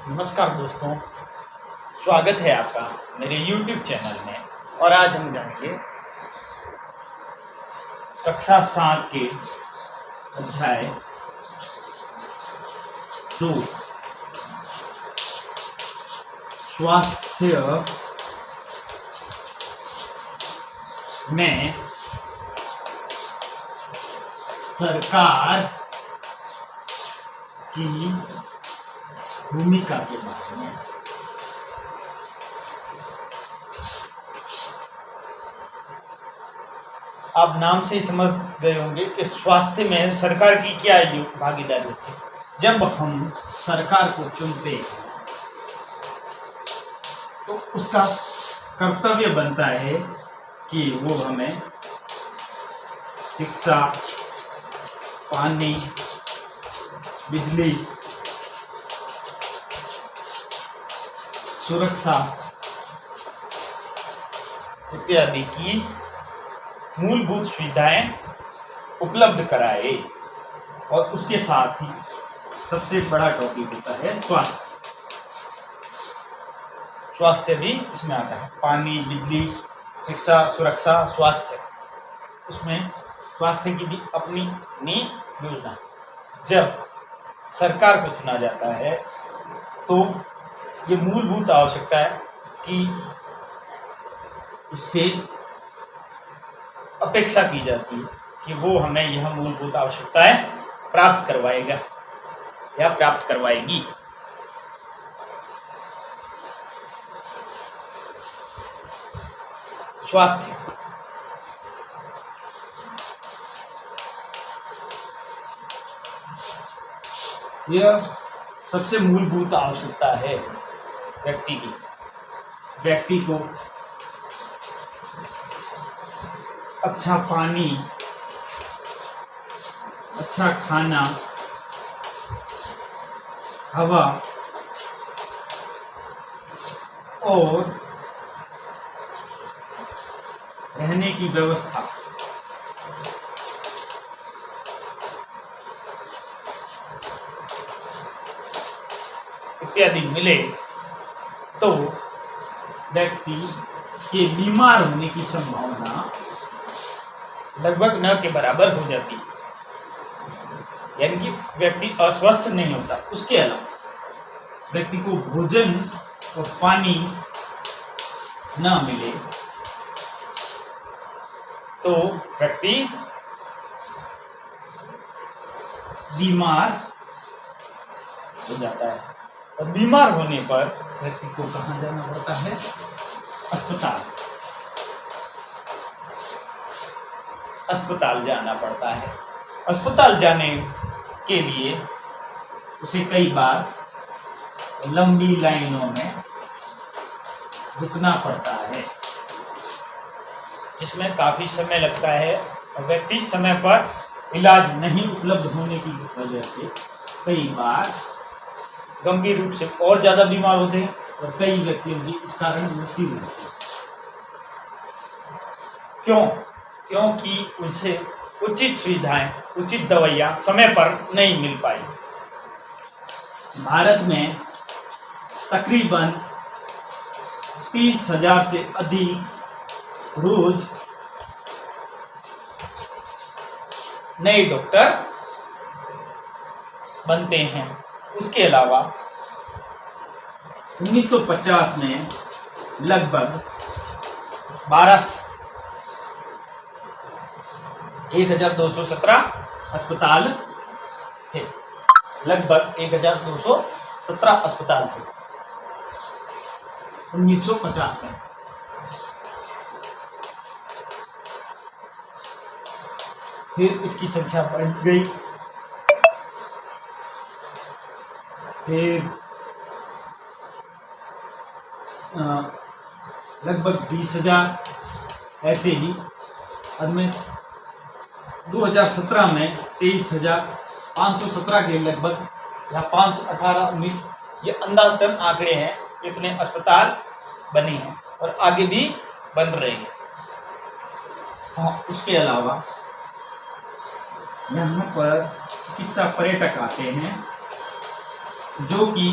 नमस्कार दोस्तों, स्वागत है आपका मेरे YouTube चैनल में। और आज हम जानेंगे कक्षा 7 के अध्याय 2 स्वास्थ्य में सरकार की भूमिका के बारे में। आप नाम से ही समझ गए होंगे कि स्वास्थ्य में सरकार की क्या भागीदारी होती है। जब हम सरकार को चुनते हैं तो उसका कर्तव्य बनता है कि वो हमें शिक्षा, पानी, बिजली, सुरक्षा इत्यादि की मूलभूत सुविधाएं उपलब्ध कराए। और उसके साथ ही सबसे बड़ा टॉपिक होता है स्वास्थ्य। स्वास्थ्य भी इसमें आता है। पानी, बिजली, शिक्षा, सुरक्षा, स्वास्थ्य, उसमें स्वास्थ्य की भी अपनी योजना। जब सरकार को चुना जाता है तो ये मूलभूत आवश्यकता है कि उससे अपेक्षा की जाती है कि वो हमें यह मूलभूत आवश्यकताएं प्राप्त करवाएगा या प्राप्त करवाएगी। स्वास्थ्य यह सबसे मूलभूत आवश्यकता है व्यक्ति को अच्छा पानी, अच्छा खाना, हवा और रहने की व्यवस्था इत्यादि मिले तो व्यक्ति के बीमार होने की संभावना लगभग न के बराबर हो जाती है। यानी कि व्यक्ति अस्वस्थ नहीं होता। उसके अलावा व्यक्ति को भोजन और पानी न मिले तो व्यक्ति बीमार हो जाता है। और बीमार होने पर व्यक्ति को कहाँ जाना पड़ता है? अस्पताल जाना पड़ता है। अस्पताल जाने के लिए उसे कई बार लंबी लाइनों में रुकना पड़ता है, जिसमें काफी समय लगता है। और व्यक्ति समय पर इलाज नहीं उपलब्ध होने की वजह से कई बार गंभीर रूप से और ज्यादा बीमार होते हैं और कई व्यक्तियों की इस कारण मृत्यु होती है। क्योंकि उनसे उचित सुविधाएं, उचित दवाइयां समय पर नहीं मिल पाई। भारत में तकरीबन 30,000 से अधिक रोज नए डॉक्टर बनते हैं। उसके अलावा 1950 में लगभग 1217 अस्पताल थे। लगभग 1217 अस्पताल थे 1950 में। फिर इसकी संख्या बढ़ गई। फिर लगभग 20,000 ऐसे ही। बाद में 2017 में 23,517 के लगभग, या 5, 18, 19, ये अंदाजतन आंकड़े हैं कितने अस्पताल बने हैं और आगे भी बन रहे हैं। हाँ, उसके अलावा यहाँ पर चिकित्सा पर्यटक आते हैं जो कि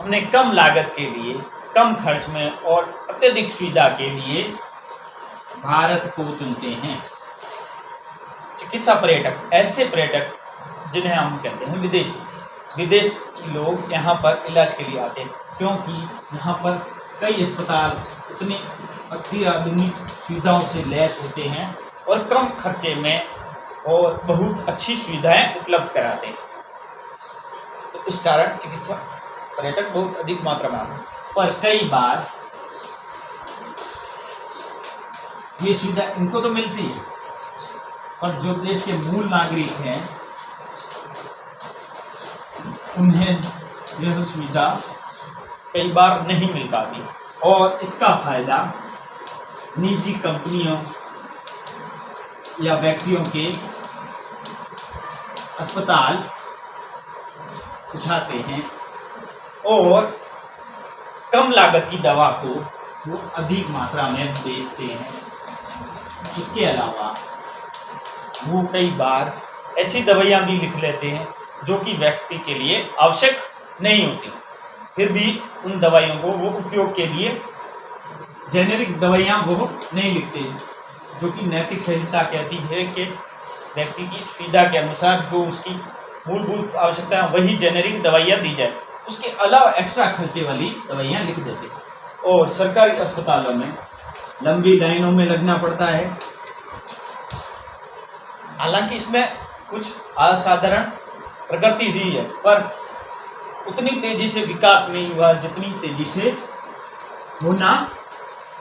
अपने कम लागत के लिए, कम खर्च में और अत्यधिक सुविधा के लिए भारत को चुनते हैं। चिकित्सा पर्यटक ऐसे पर्यटक जिन्हें हम कहते हैं विदेशी। विदेशी लोग यहाँ पर इलाज के लिए आते हैं क्योंकि यहाँ पर कई अस्पताल इतनी अत्याधुनिक सुविधाओं से लैस होते हैं और कम खर्चे में और बहुत अच्छी सुविधाएं उपलब्ध कराते हैं। तो इस कारण चिकित्सा पर्यटक बहुत अधिक मात्रा में आते हैं। पर कई बार ये सुविधा इनको तो मिलती है, पर जो देश के मूल नागरिक हैं उन्हें यह सुविधा कई बार नहीं मिल पाती और इसका फायदा निजी कंपनियों या व्यक्तियों के अस्पताल उठाते हैं और कम लागत की दवा को वो अधिक मात्रा में बेचते हैं। इसके अलावा वो कई बार ऐसी दवाइयाँ भी लिख लेते हैं जो कि व्यक्ति के लिए आवश्यक नहीं होती, फिर भी उन दवाइयों को वो उपयोग के लिए जेनेरिक दवाइयाँ वो नहीं लिखते, जो कि नैतिक संहिता कहती है कि व्यक्ति की सुविधा के अनुसार जो उसकी मूलभूत आवश्यकता है वही जेनेरिक दवाइयाँ दी जाए, उसके अलावा एक्स्ट्रा खर्चे वाली दवाइयाँ लिख देते हैं। और सरकारी अस्पतालों में लंबी लाइनों में लगना पड़ता है। हालांकि इसमें कुछ असाधारण प्रकृति ही है, पर उतनी तेजी से विकास नहीं हुआ जितनी तेजी से होना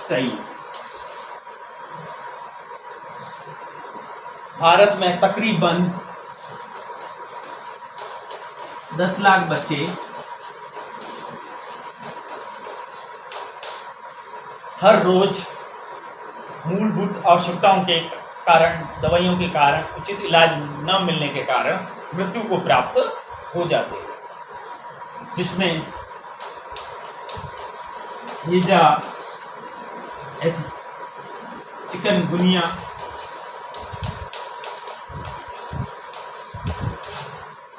चाहिए। भारत में तकरीबन 10 लाख बच्चे हर रोज मूलभूत आवश्यकताओं के कारण, दवाइयों के कारण, उचित इलाज न मिलने के कारण मृत्यु को प्राप्त हो जाते हैं, जिसमें हैजा, चिकनगुनिया,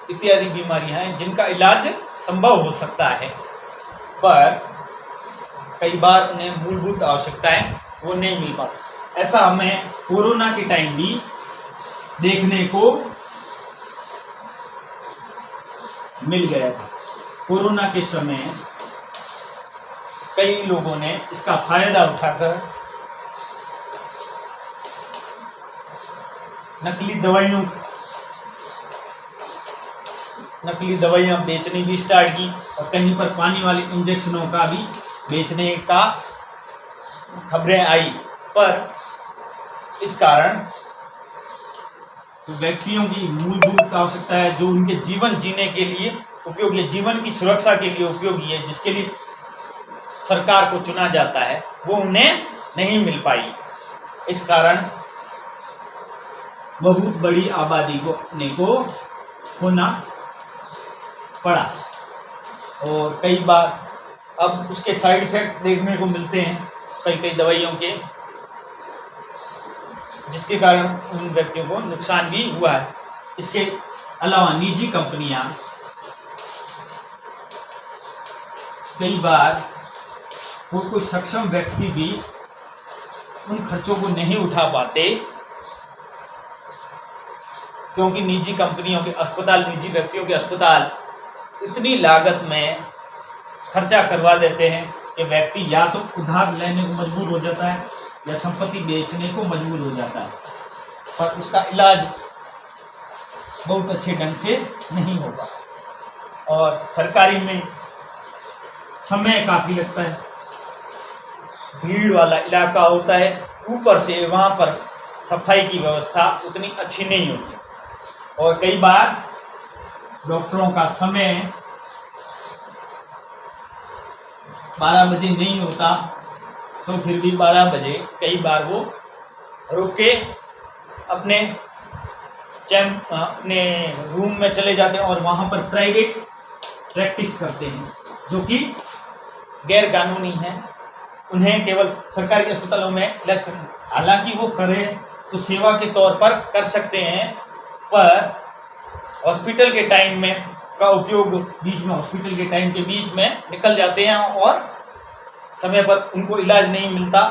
इत्यादि बीमारियां हैं जिनका इलाज संभव हो सकता है, पर कई बार उन्हें मूलभूत आवश्यकताएं वो नहीं मिल पाती। ऐसा हमें कोरोना के टाइम भी देखने को मिल गया था। कोरोना के समय कई लोगों ने इसका फायदा उठाकर नकली दवाइयां बेचनी भी स्टार्ट की और कहीं पर पानी वाले इंजेक्शनों का भी बेचने का खबरें आई, पर इस कारण व्यक्तियों की मूलभूत आवश्यकता है जो उनके जीवन जीने के लिए उपयोगी है, जीवन की सुरक्षा के लिए उपयोगी है, जिसके लिए सरकार को चुना जाता है, वो उन्हें नहीं मिल पाई। इस कारण बहुत बड़ी आबादी को होना पड़ा और कई बार अब उसके साइड इफेक्ट देखने को मिलते हैं कई दवाइयों के, जिसके कारण उन व्यक्तियों को नुकसान भी हुआ है। इसके अलावा निजी कंपनियां कई बार कोई सक्षम व्यक्ति भी उन खर्चों को नहीं उठा पाते, क्योंकि निजी कंपनियों के अस्पताल, निजी व्यक्तियों के अस्पताल इतनी लागत में खर्चा करवा देते हैं कि व्यक्ति या तो उधार लेने को मजबूर हो जाता है या संपत्ति बेचने को मजबूर हो जाता है, पर उसका इलाज बहुत अच्छे ढंग से नहीं होगा। और सरकारी में समय काफ़ी लगता है, भीड़ वाला इलाका होता है, ऊपर से वहाँ पर सफाई की व्यवस्था उतनी अच्छी नहीं होती और कई बार डॉक्टरों का समय 12 बजे नहीं होता, तो फिर भी 12 बजे कई बार वो रुक के अपने रूम में चले जाते हैं और वहाँ पर प्राइवेट प्रैक्टिस करते हैं, जो कि गैर कानूनी है। उन्हें केवल सरकारी अस्पतालों में इलाज करना, हालांकि वो करें तो सेवा के तौर पर कर सकते हैं, पर हॉस्पिटल के टाइम में का उपयोग बीच में हॉस्पिटल के टाइम के बीच में निकल जाते हैं और समय पर उनको इलाज नहीं मिलता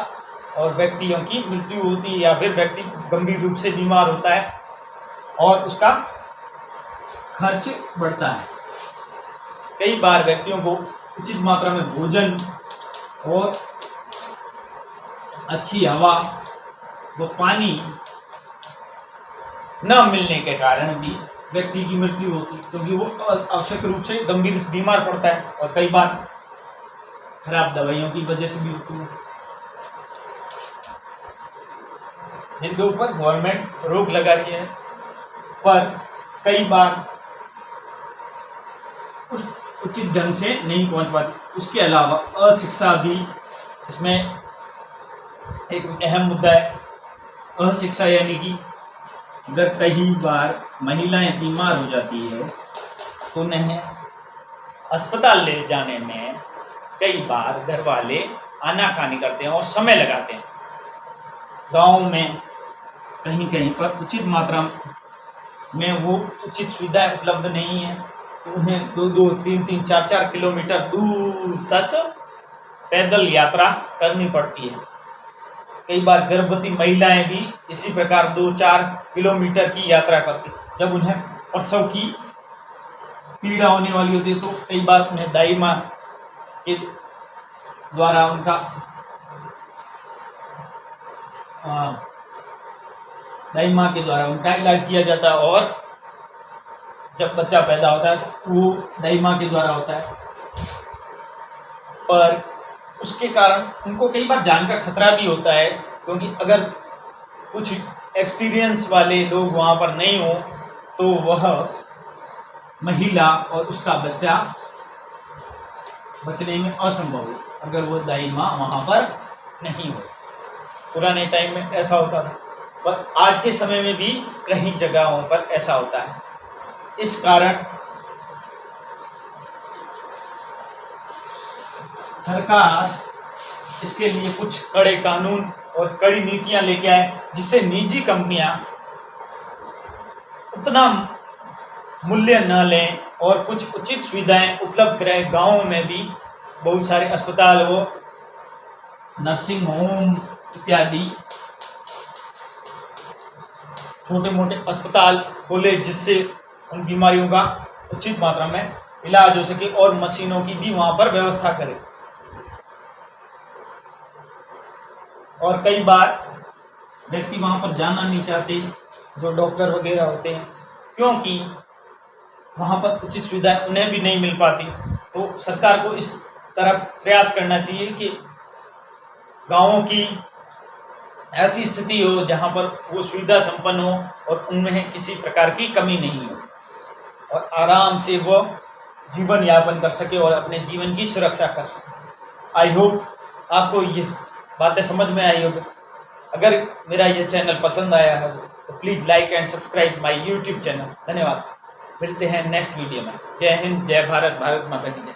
और व्यक्तियों की मृत्यु होती है या फिर व्यक्ति गंभीर रूप से बीमार होता है और उसका खर्च बढ़ता है। कई बार व्यक्तियों को उचित मात्रा में भोजन और अच्छी हवा व पानी न मिलने के कारण भी व्यक्ति की मृत्यु होती है, क्योंकि वो आवश्यक रूप से गंभीर बीमार पड़ता है और कई बार खराब दवाइयों की वजह से भी होती है, जिनके ऊपर गवर्नमेंट रोक लगा रही है। पर कई बार उचित ढंग से नहीं पहुंच पाती। उसके अलावा अशिक्षा भी इसमें एक अहम मुद्दा है। अशिक्षा यानी कि अगर कई बार महिलाएं बीमार हो जाती है तो उन्हें अस्पताल ले जाने में कई बार घर वाले आनाकानी करते हैं और समय लगाते हैं। गांव में कहीं कहीं पर उचित मात्रा में वो उचित सुविधाएं उपलब्ध नहीं है, तो उन्हें 2-2, 3-3, 4-4 किलोमीटर दूर तक पैदल यात्रा करनी पड़ती है। कई बार गर्भवती महिलाएं भी इसी प्रकार 2-4 किलोमीटर की यात्रा करती। जब उन्हें प्रसव की पीड़ा होने वाली होती है तो कई बार उन्हें दाई माँ के द्वारा उनका इलाज किया जाता है और जब बच्चा पैदा होता है तो वो दाई माँ के द्वारा होता है। पर उसके कारण उनको कई बार जान का खतरा भी होता है, क्योंकि अगर कुछ एक्सपीरियंस वाले लोग वहाँ पर नहीं हो तो वह महिला और उसका बच्चा बचने में असंभव हो, अगर वो दाई माँ वहाँ पर नहीं हो। पुराने टाइम में ऐसा होता था, पर आज के समय में भी कई जगहों पर ऐसा होता है। इस कारण सरकार इसके लिए कुछ कड़े कानून और कड़ी नीतियां लेके आए, जिससे निजी कंपनियां उतना मूल्य न लें और कुछ उचित सुविधाएं उपलब्ध कराएं। गांवों में भी बहुत सारे अस्पताल व नर्सिंग होम इत्यादि छोटे मोटे अस्पताल खोले, जिससे उन बीमारियों का उचित मात्रा में इलाज हो सके और मशीनों की भी वहाँ पर व्यवस्था करें। और कई बार व्यक्ति वहाँ पर जाना नहीं चाहते, जो डॉक्टर वगैरह होते हैं, क्योंकि वहाँ पर उचित सुविधाएं उन्हें भी नहीं मिल पाती। तो सरकार को इस तरफ प्रयास करना चाहिए कि गाँवों की ऐसी स्थिति हो जहाँ पर वो सुविधा संपन्न हो और उनमें किसी प्रकार की कमी नहीं हो और आराम से वो जीवन यापन कर सके और अपने जीवन की सुरक्षा कर सके। आई होप आपको ये बातें समझ में आई होगी। अगर मेरा ये चैनल पसंद आया है तो please like and subscribe my YouTube channel. धन्यवाद। मिलते हैं नेक्स्ट वीडियो में। जय हिंद, जय भारत, भारत माता की जय।